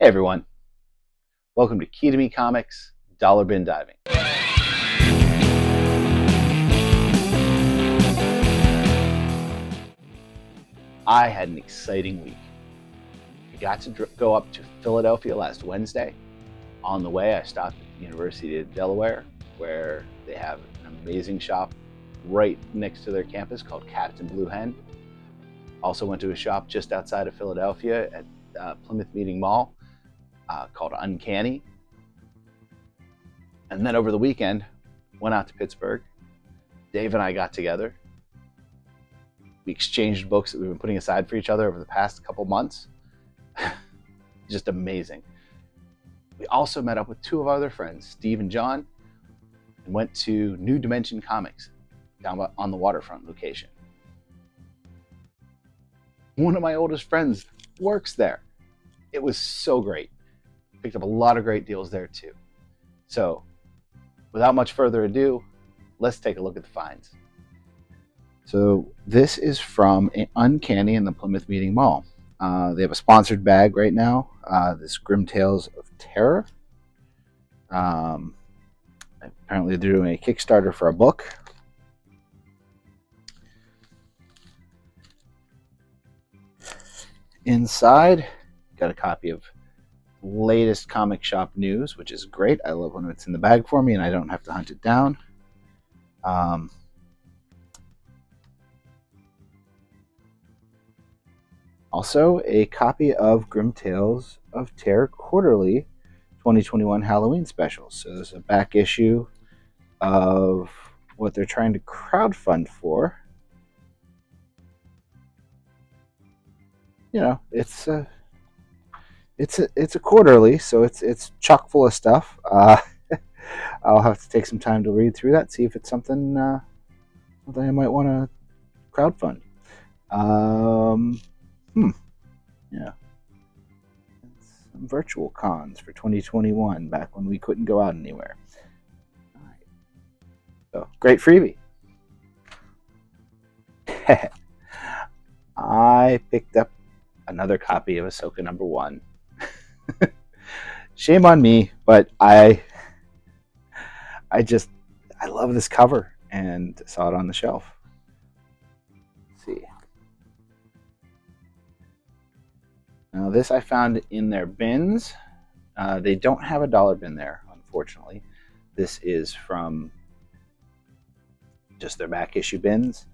Hey everyone, welcome to Key to Me Comics Dollar Bin Diving. I had an exciting week. I got to go up to Philadelphia last Wednesday. On the way, I stopped at the University of Delaware, where they have an amazing shop right next to their campus called Captain Blue Hen. Also went to a shop just outside of Philadelphia at Plymouth Meeting Mall called Uncanny. And then over the weekend, went out to Pittsburgh. Dave and I got together. We exchanged books that we've been putting aside for each other over the past couple months. Just amazing. We also met up with two of our other friends, Steve and John, and went to New Dimension Comics down on the waterfront location. One of my oldest friends works there. It was so great. Picked up a lot of great deals there too. So, without much further ado, let's take a look at the finds. So this is from Uncanny in the Plymouth Meeting Mall. They have a sponsored bag right now. This Grim Tales of Terror. Apparently they're doing a Kickstarter for a book. Inside, got a copy of latest comic shop news, which is great. I love when it's in the bag for me and I don't have to hunt it down. Also, a copy of Grim Tales of Terror Quarterly 2021 Halloween Special. So there's a back issue of what they're trying to crowdfund for. You know, it's a quarterly, so it's chock full of stuff. I'll have to take some time to read through that, see if it's something I might want to crowdfund. Yeah. Some virtual cons for 2021, back when we couldn't go out anywhere. All right. So, great freebie. I picked up another copy of Ahsoka #1. Shame on me, but I love this cover and saw it on the shelf. Let's see. Now this I found in their bins. They don't have a dollar bin there, unfortunately. This is from just their back issue bins.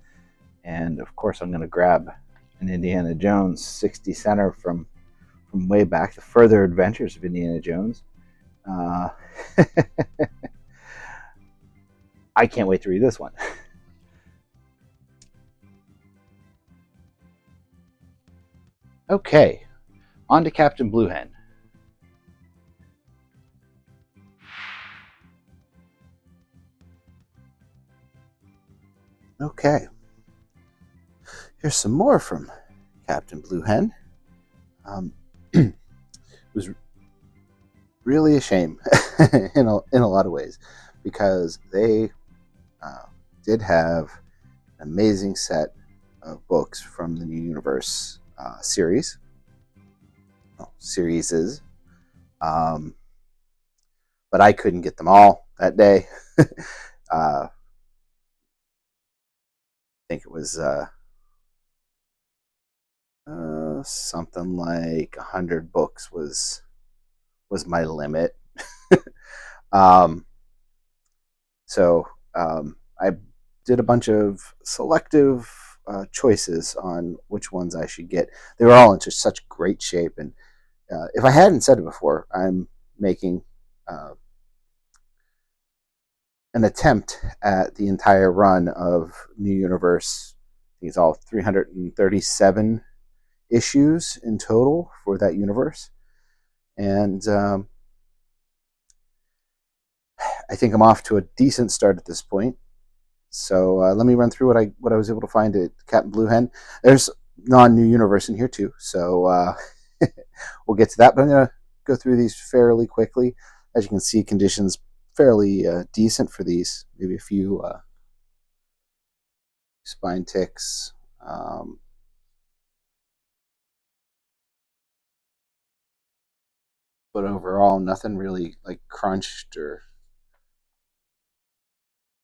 And of course I'm going to grab an Indiana Jones 60 center from way back, The Further Adventures of Indiana Jones. I can't wait to read this one. Okay, on to Captain Blue Hen. Okay, here's some more from Captain Blue Hen. It was really a shame in a lot of ways, because they did have an amazing set of books from the New Universe series. Series. But I couldn't get them all that day. I think it was something like 100 books was my limit. I did a bunch of selective choices on which ones I should get. They were all in just such great shape, and if I hadn't said it before, I'm making an attempt at the entire run of New Universe. I think it's all 337 issues in total for that universe, and I think I'm off to a decent start at this point. So let me run through what I was able to find at Captain Blue Hen. There's non-New Universe in here too, so we'll get to that. But I'm going to go through these fairly quickly. As you can see, conditions fairly decent for these. Maybe a few spine ticks. but overall, nothing really like crunched or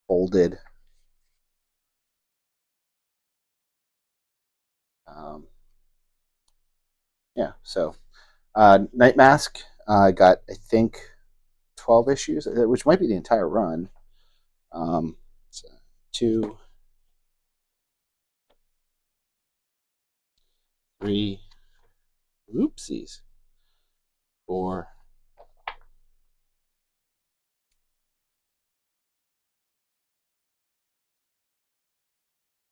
folded. Um, yeah, so Night Mask got, I think, 12 issues, which might be the entire run. So two, three, oopsies, four,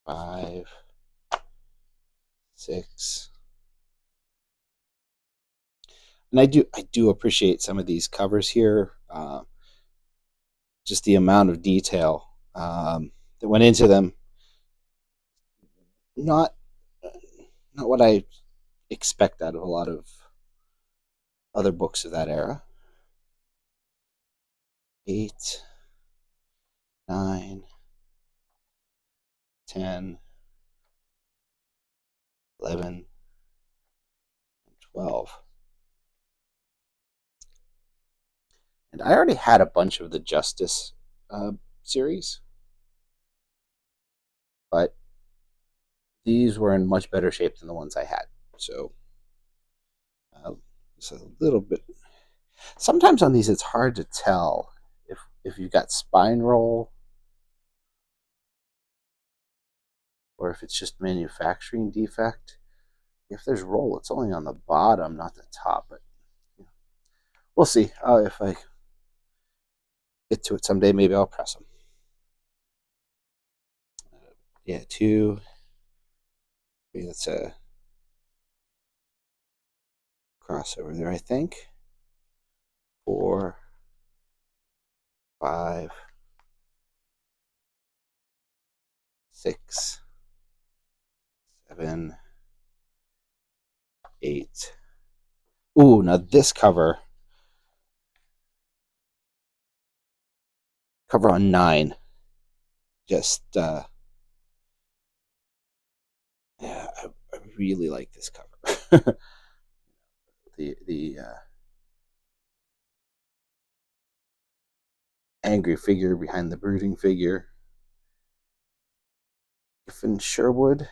five, six. And I do appreciate some of these covers here. Just the amount of detail that went into them. Not not what I expect out of a lot of other books of that era. 8, 9, 10, 11, 12. And I already had a bunch of the Justice series, but these were in much better shape than the ones I had. So it's a little bit. Sometimes on these, it's hard to tell if you've got spine roll or if it's just manufacturing defect. If there's roll, it's only on the bottom, not the top. But we'll see. If I get to it someday, maybe I'll press them. Yeah, 2. Maybe that's a crossover there, I think. 4, 5, 6, 7, 8. Ooh, now this cover on 9. Just yeah, I really like this cover. the angry figure behind the brooding figure. Griffin Sherwood.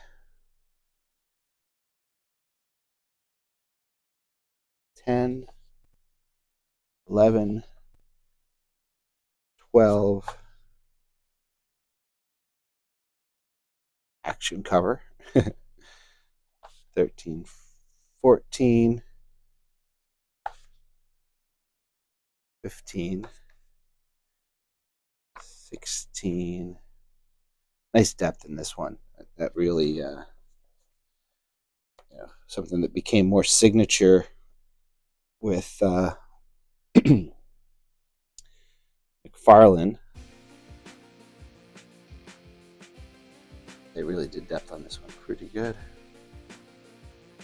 10, 11, 12. Action cover. 13, 14, 15, 16. Nice depth in this one. That really, something that became more signature with McFarlane. They really did depth on this one pretty good.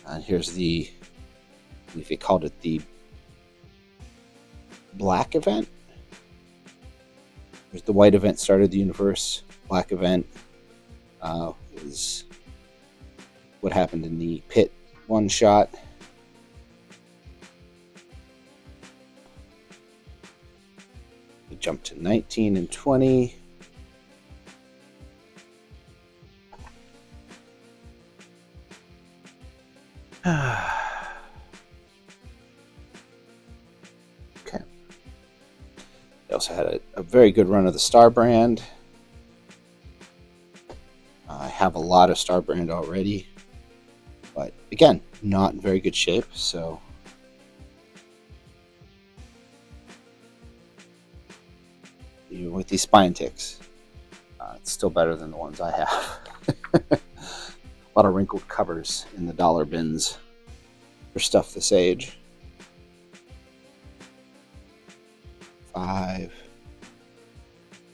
And here's the, I think they called it the Black event. There's the white event started the universe. Black event was what happened in the pit one shot. We jump to 19 and 20. Okay. They also had a very good run of the Star Brand. I have a lot of Star Brand already, but again, not in very good shape. So even with these spine ticks, it's still better than the ones I have. A lot of wrinkled covers in the dollar bins for stuff this age. 5,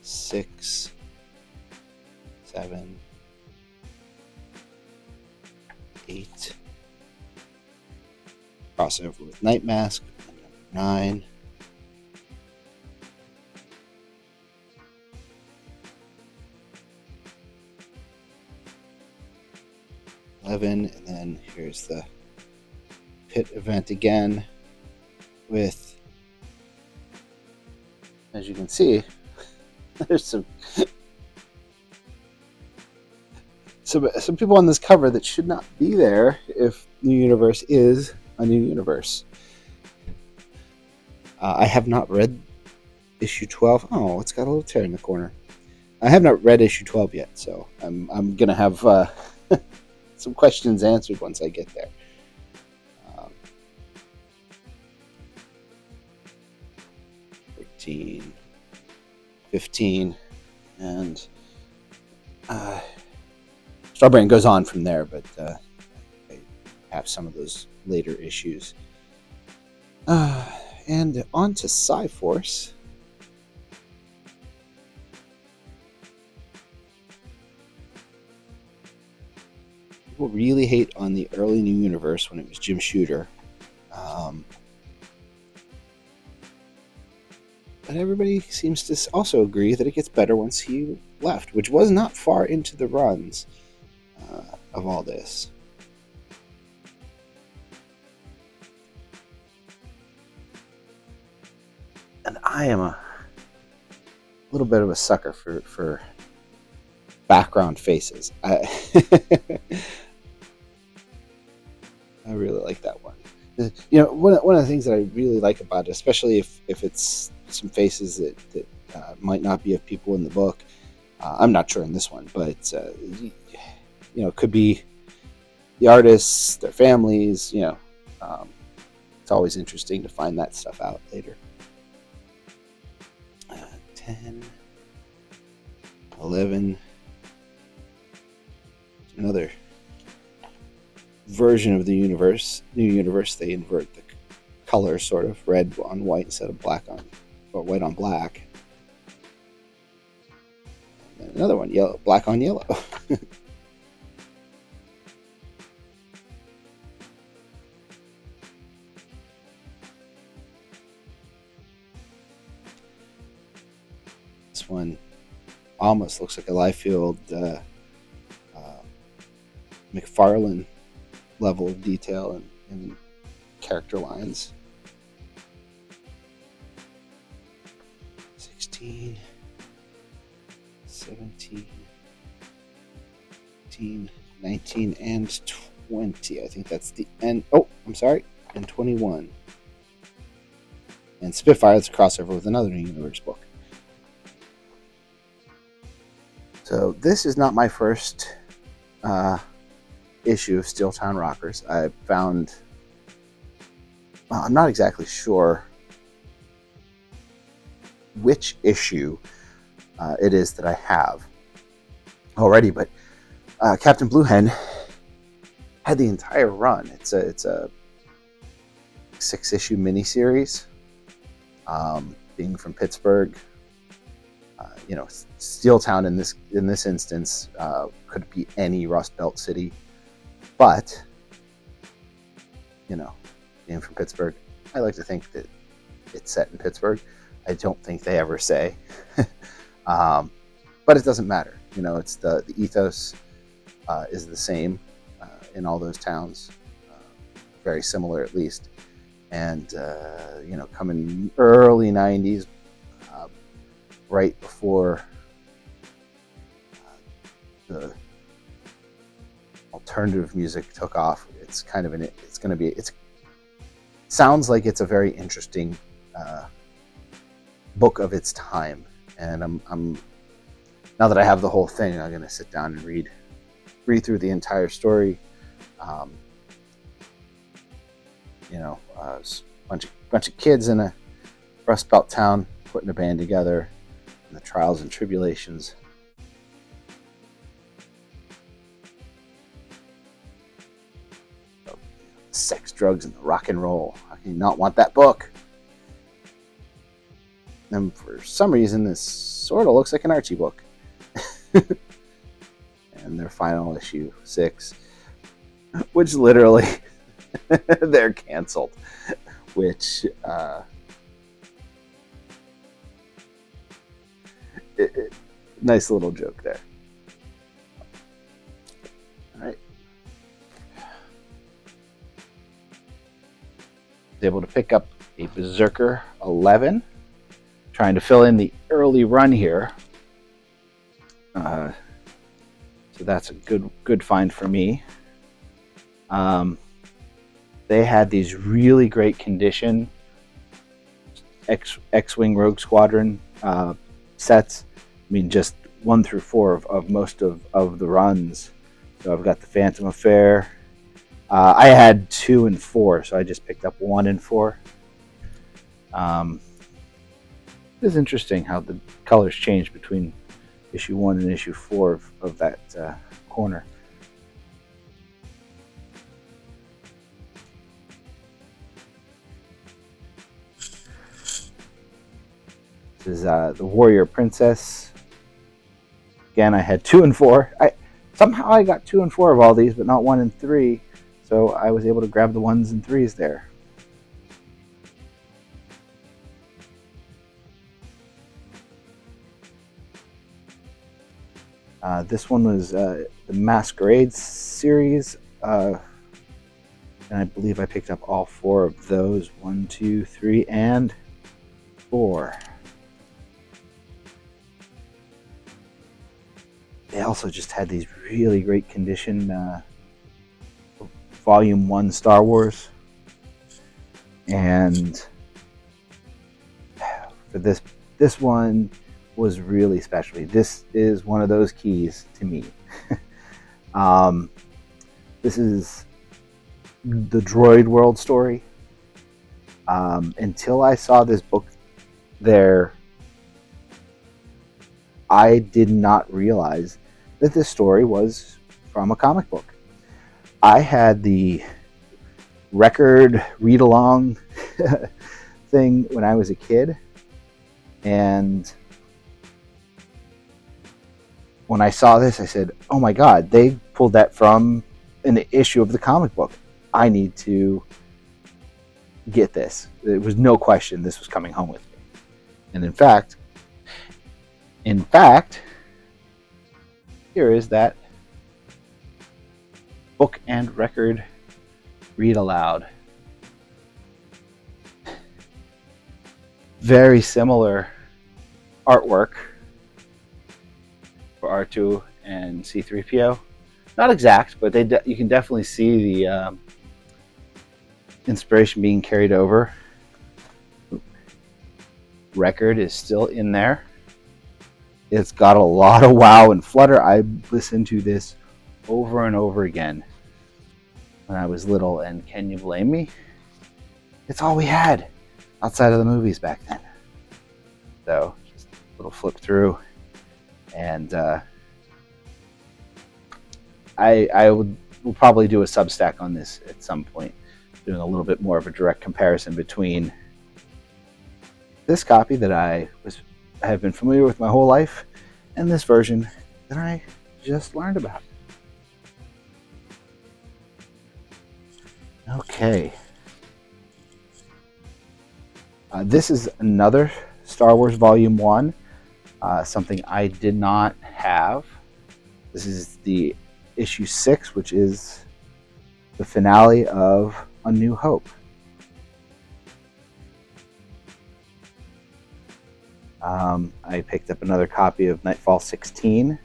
6, 7, 8. Crossover with Night Mask. 9. 11, and then here's the pit event again with as you can see, there's some people on this cover that should not be there if New Universe is a New Universe. I have not read issue 12. Oh, it's got a little tear in the corner. I have not read issue 12 yet, so I'm gonna have some questions answered once I get there. 14, 15, and Strawberry goes on from there, but I have some of those later issues. And on to Psy-Force. People really hate on the early New Universe when it was Jim Shooter. But everybody seems to also agree that it gets better once he left, which was not far into the runs of all this. And I am a little bit of a sucker for background faces. I really like that one. You know, one of the things that I really like about it, especially if it's some faces that might not be of people in the book. I'm not sure in this one, but you know, it could be the artists, their families. You know, it's always interesting to find that stuff out later. 10, 11, another version of the universe. New Universe, they invert the color, sort of red on white instead of black on, or white on black. And another one, yellow, black on yellow. This one almost looks like a Liefeld McFarlane level of detail and character lines. 16, 17, 18, 19, and 20. I think that's the end. Oh, I'm sorry. And 21. And Spitfire, it's a crossover with another New Universe book. So this is not my first issue of Steel Town Rockers. I found, well, I'm not exactly sure which issue it is that I have already, but Captain Blue Hen had the entire run. It's a 6-issue miniseries. Being from Pittsburgh, you know, Steel Town in this instance could be any Rust Belt city, but you know, being from Pittsburgh, I like to think that it's set in Pittsburgh. I don't think they ever say, but it doesn't matter. You know, it's the ethos is the same in all those towns, very similar at least. And you know, coming early '90s, right before the alternative music took off, it's kind of sounds like it's a very interesting book of its time. And I'm now that I have the whole thing, I'm gonna sit down and read through the entire story. You know, a bunch of kids in a Rust Belt town putting a band together, and the trials and tribulations. Of sex, drugs, and rock and roll. How can you not want that book? And for some reason, this sort of looks like an Archie book. And their final issue, 6, which literally they're canceled, which nice little joke there. All right, was able to pick up a Berserker 11, trying to fill in the early run here. So that's a good find for me. They had these really great condition X-Wing Rogue Squadron sets. I mean, just 1 through 4 of most of the runs. So I've got the Phantom Affair. I had 2 and 4, so I just picked up 1 and 4. It is interesting how the colors change between issue 1 and issue 4 of that corner. This is the Warrior Princess. Again, I had 2 and 4. Somehow I got 2 and 4 of all these, but not 1 and 3. So I was able to grab the 1s and 3s there. This one was the Masquerade series, and I believe I picked up all 4 of those. 1, 2, 3, and 4. They also just had these really great condition Volume 1 Star Wars. And for this one was really special. This is one of those keys to me. This is the Droid World story. Until I saw this book there, I did not realize that this story was from a comic book. I had the record read-along thing when I was a kid, and when I saw this, I said, oh my god, they pulled that from an issue of the comic book. I need to get this. There was no question this was coming home with me. And in fact, here is that book and record read aloud. Very similar artwork for R2 and C-3PO. Not exact, but you can definitely see the inspiration being carried over. Record is still in there. It's got a lot of wow and flutter. I listened to this over and over again when I was little, and can you blame me? It's all we had outside of the movies back then. So just a little flip through, and I will probably do a Substack on this at some point, doing a little bit more of a direct comparison between this copy that I have been familiar with my whole life and this version that I just learned about. Okay. This is another Star Wars Volume 1, something I did not have. This is the issue 6, which is the finale of A New Hope. I picked up another copy of Nightfall 16,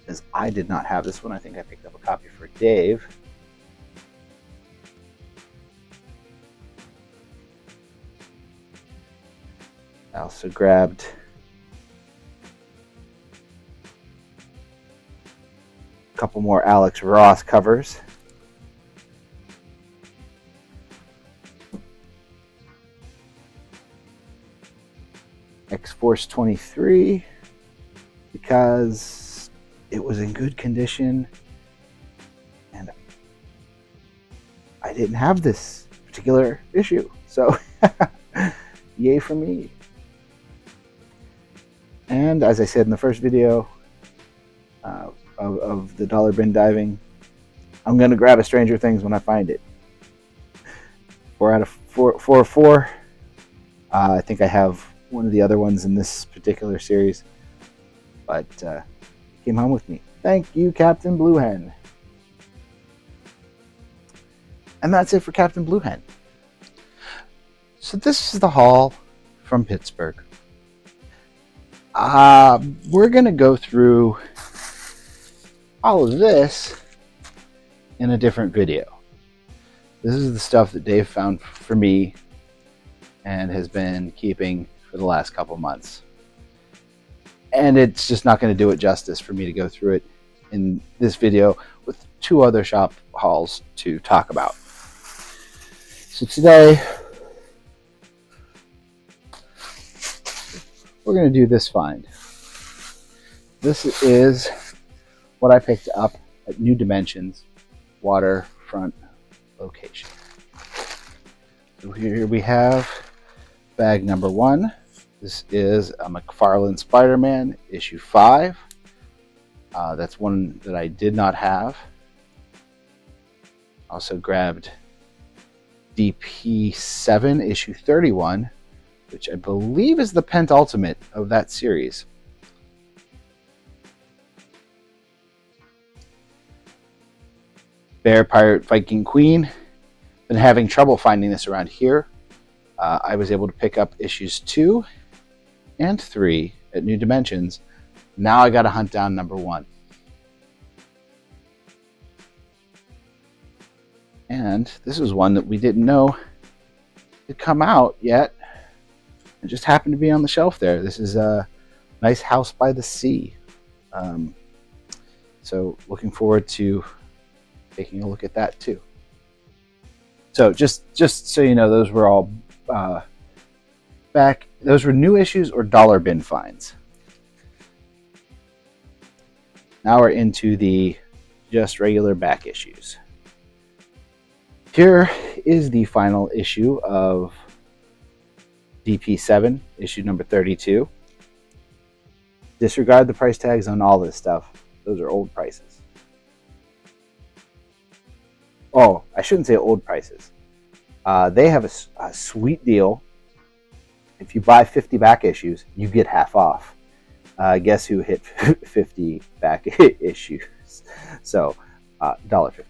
as I did not have this one. I think I picked up a copy for Dave. I also grabbed a couple more Alex Ross covers. X-Force 23, because it was in good condition and I didn't have this particular issue, so yay for me. And as I said in the first video of the dollar bin diving, I'm going to grab a Stranger Things when I find it. 4 out of 4. I think I have one of the other ones in this particular series, but it came home with me. Thank you, Captain Blue Hen. And that's it for Captain Blue Hen. So this is the haul from Pittsburgh. We're going to go through all of this in a different video. This is the stuff that Dave found for me and has been keeping for the last couple months. And it's just not going to do it justice for me to go through it in this video with 2 other shop hauls to talk about. So today, we're going to do this find. This is what I picked up at New Dimensions waterfront location. So here we have bag number 1. This is a McFarlane Spider-Man issue 5. That's one that I did not have. Also grabbed DP7 issue 31, which I believe is the penultimate of that series. Bear, Pirate, Viking, Queen. Been having trouble finding this around here. I was able to pick up issues 2 and 3 at New Dimensions. Now I got to hunt down number 1. And this is one that we didn't know had come out yet. It just happened to be on the shelf there. This is a Nice House by the Sea. So looking forward to taking a look at that too. So just so you know, those were all back. Those were new issues or dollar bin finds. Now we're into the just regular back issues. Here is the final issue of DP7, issue number 32. Disregard the price tags on all this stuff. Those are old prices. Oh, I shouldn't say old prices. They have a sweet deal. If you buy 50 back issues, you get half off. Guess who hit 50 back issues? So, $1.50.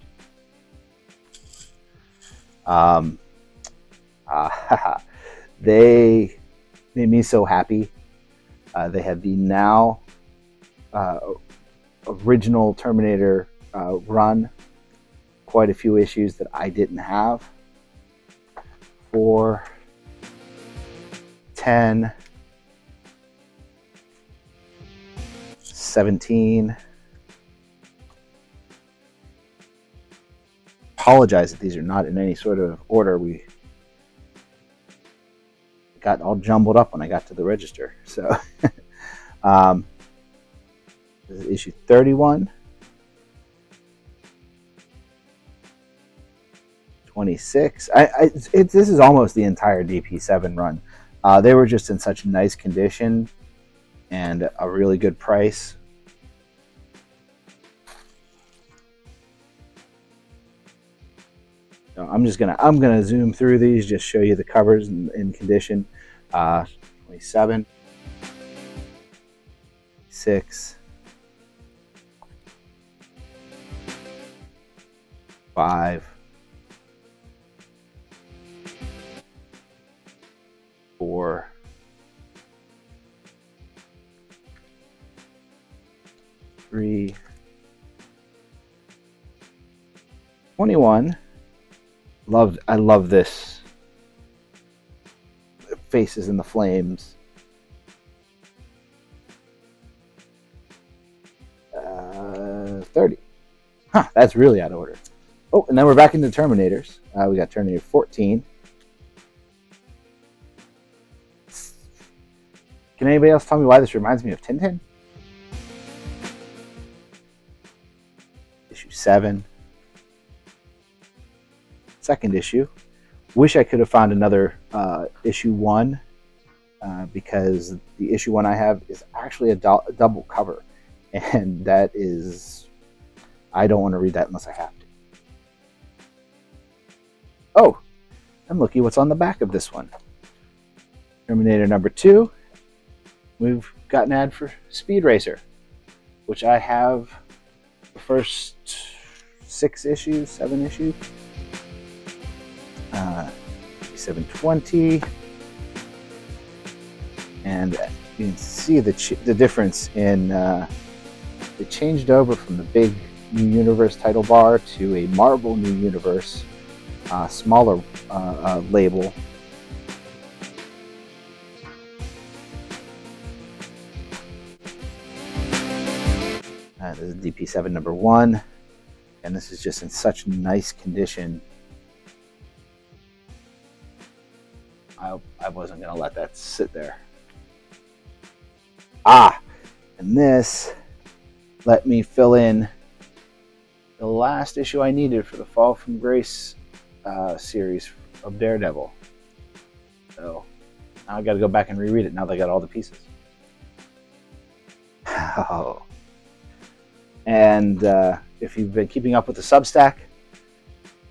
They made me so happy. They had the now original Terminator run. Quite a few issues that I didn't have. 4, 10, 17. Apologize that these are not in any sort of order. We got all jumbled up when I got to the register. So this is issue 31, 26. This is almost the entire DP7 run. They were just in such nice condition and a really good price. So I'm gonna zoom through these, just show you the covers in condition. 27, 6, 5, 4, 3, 21. I love this. Faces in the Flames. 30. Huh, that's really out of order. Oh, and then we're back into Terminators. We got Terminator 14. Can anybody else tell me why this reminds me of Tintin? Issue 7. Second issue. Wish I could have found another issue 1 because the issue 1 I have is actually a double cover, and that is, I don't want to read that unless I have to. Oh, and looky what's on the back of this one. Terminator number 2. We've got an ad for Speed Racer, which I have the first 7 issues. 720 and you can see the difference in they changed over from the big New Universe title bar to a Marvel New Universe smaller label. This is DP7 number 1, and this is just in such nice condition. I wasn't going to let that sit there. And this let me fill in the last issue I needed for the Fall from Grace series of Daredevil. So now I got to go back and reread it now that I got all the pieces. Oh. And if you've been keeping up with the Substack,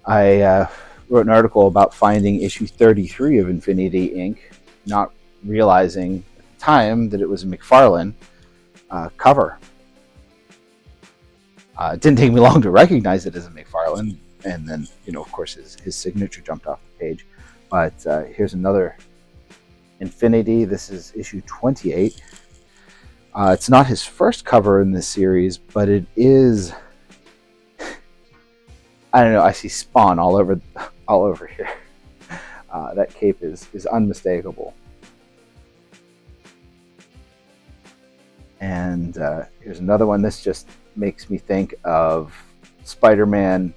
I wrote an article about finding issue 33 of Infinity Inc., not realizing at the time that it was a McFarlane cover. It didn't take me long to recognize it as a McFarlane, and then, of course, his signature jumped off the page. But here's another Infinity. This is issue 28. It's not his first cover in this series, but it is. I don't know. I see Spawn all over here. That cape is unmistakable. And here's another one. This just makes me think of Spider-Man,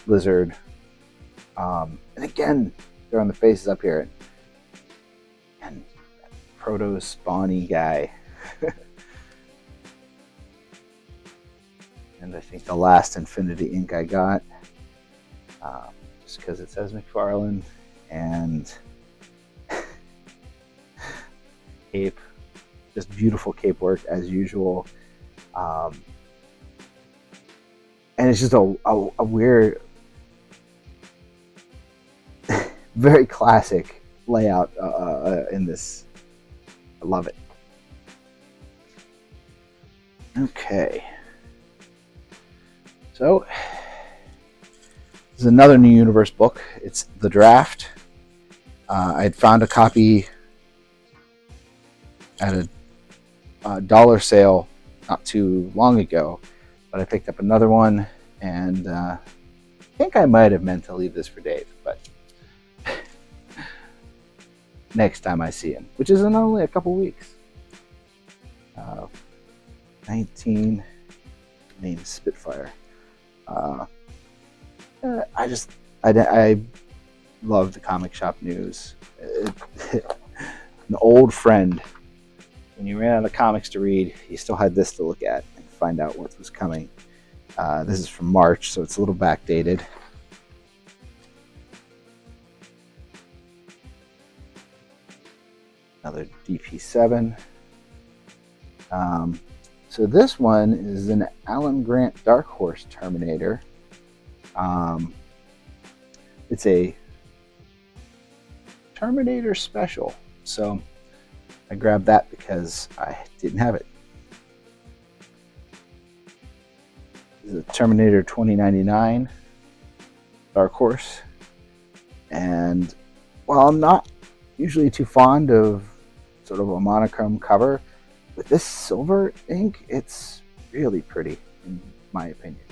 Lizard, and again, throwing the faces up here, and proto-Spawny guy. And I think the last Infinity Inc. I got, just because it says McFarlane, and cape, just beautiful cape work as usual. And it's just a weird, very classic layout in this. I love it. Okay. So, this is another New Universe book. It's The Draft. I had found a copy at a dollar sale not too long ago, but I picked up another one, and I think I might have meant to leave this for Dave, but next time I see him, which is in only a couple weeks. 19 named Spitfire. I love the comic shop news. An old friend. When you ran out of comics to read, you still had this to look at and find out what was coming. This is from March, so it's a little backdated. Another DP7. So this one is an Alan Grant Dark Horse Terminator. It's a Terminator special, so I grabbed that because I didn't have it. This is a Terminator 2099 Dark Horse, and while I'm not usually too fond of sort of a monochrome cover, with this silver ink, it's really pretty, in my opinion.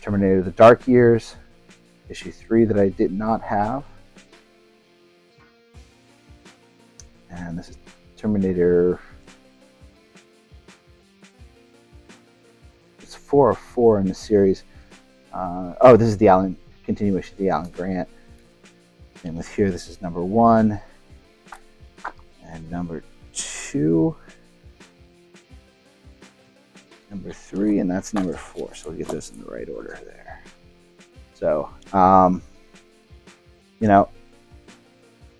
Terminator The Dark Years, issue 3 that I did not have. And this is Terminator. It's 4 of 4 in the series. This is the continuation of the Alan Grant. And with here, this is number 1. And number 2, number 3, and that's number 4. So we'll get this in the right order there. So,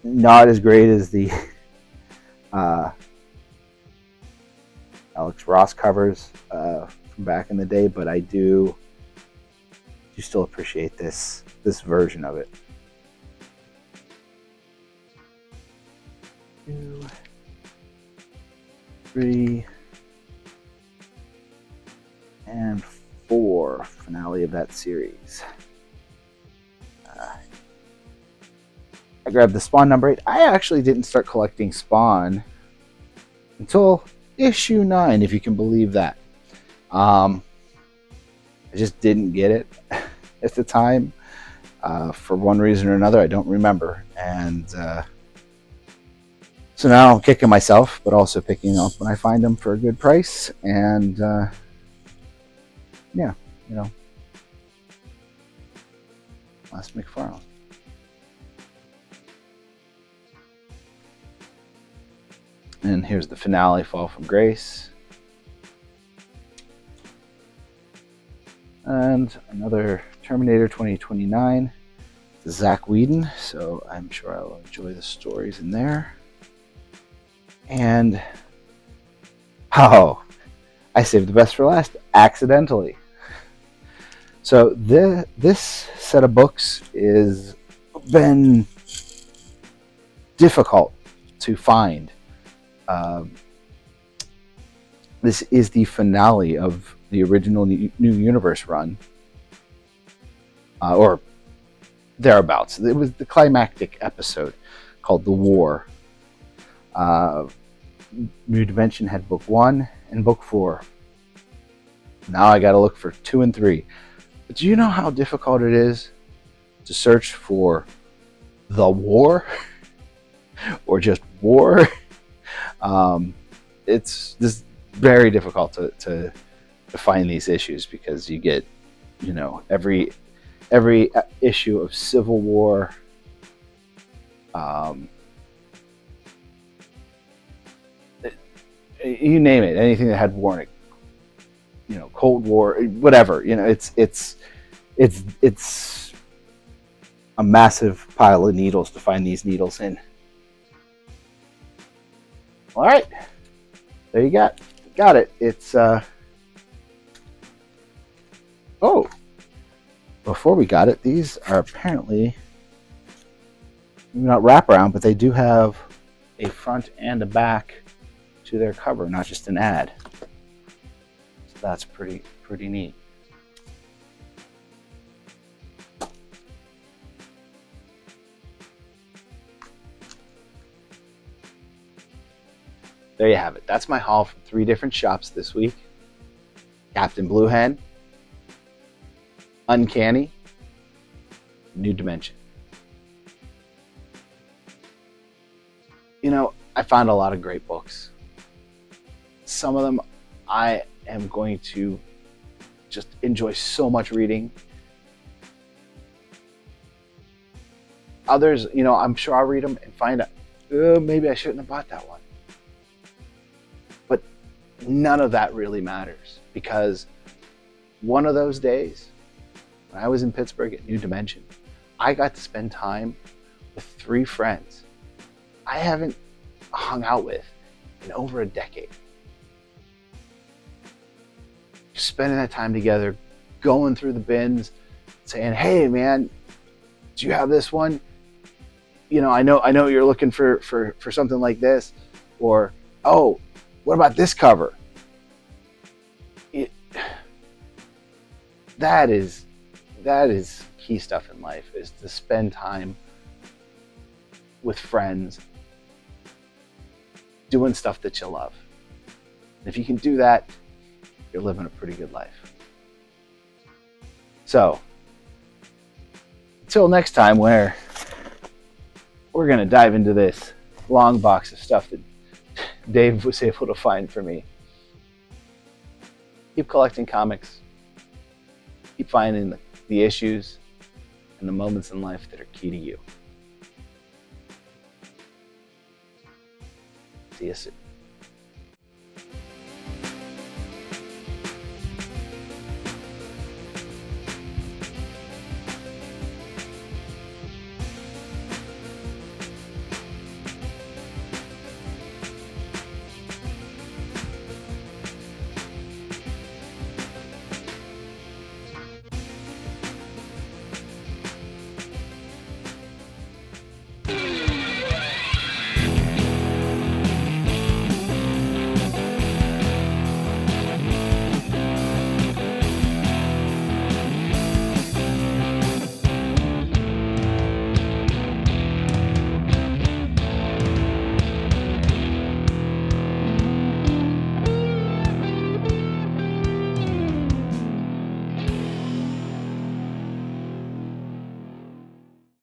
not as great as the Alex Ross covers from back in the day, but I do still appreciate this version of it. 2, 3, and 4, finale of that series. I grabbed the Spawn number 8. I actually didn't start collecting Spawn until issue 9, if you can believe that. I just didn't get it at the time. For one reason or another, I don't remember. And so now I'm kicking myself, but also picking them up when I find them for a good price. And yeah, you know, last McFarlane. And here's the finale, Fall from Grace. And another Terminator 2029. Zach Whedon, so I'm sure I'll enjoy the stories in there. And oh, I saved the best for last, accidentally. So this set of books is been difficult to find. This is the finale of the original New Universe run, or thereabouts. It was the climactic episode called The War. New Dimension had book 1 and book 4. Now I got to look for 2 and 3. But do you know how difficult it is to search for The War or just War? It's just very difficult to find these issues, because you get, you know, every issue of Civil War, you name it, anything that had war in it, you know, Cold War, whatever, you know, it's a massive pile of needles to find these needles in. All right, there you got it. It's oh, before we got it, these are apparently not wraparound, but they do have a front and a back to their cover, not just an ad. So that's pretty neat. There you have it. That's my haul from 3 different shops this week. Captain Blue Hen, Uncanny, New Dimension. You know, I found a lot of great books. Some of them I am going to just enjoy so much reading. Others, you know, I'm sure I'll read them and find out, maybe I shouldn't have bought that one. But none of that really matters, because one of those days, when I was in Pittsburgh at New Dimension, I got to spend time with 3 friends I haven't hung out with in over a decade. Just spending that time together, going through the bins, saying, "Hey, man, do you have this one? You know, I know you're looking for something like this," or, "Oh, what about this cover?" That is key stuff in life, is to spend time with friends doing stuff that you love. And if you can do that, you're living a pretty good life. So, until next time, where we're going to dive into this long box of stuff that Dave was able to find for me. Keep collecting comics. Keep finding the issues and the moments in life that are key to you. See you soon.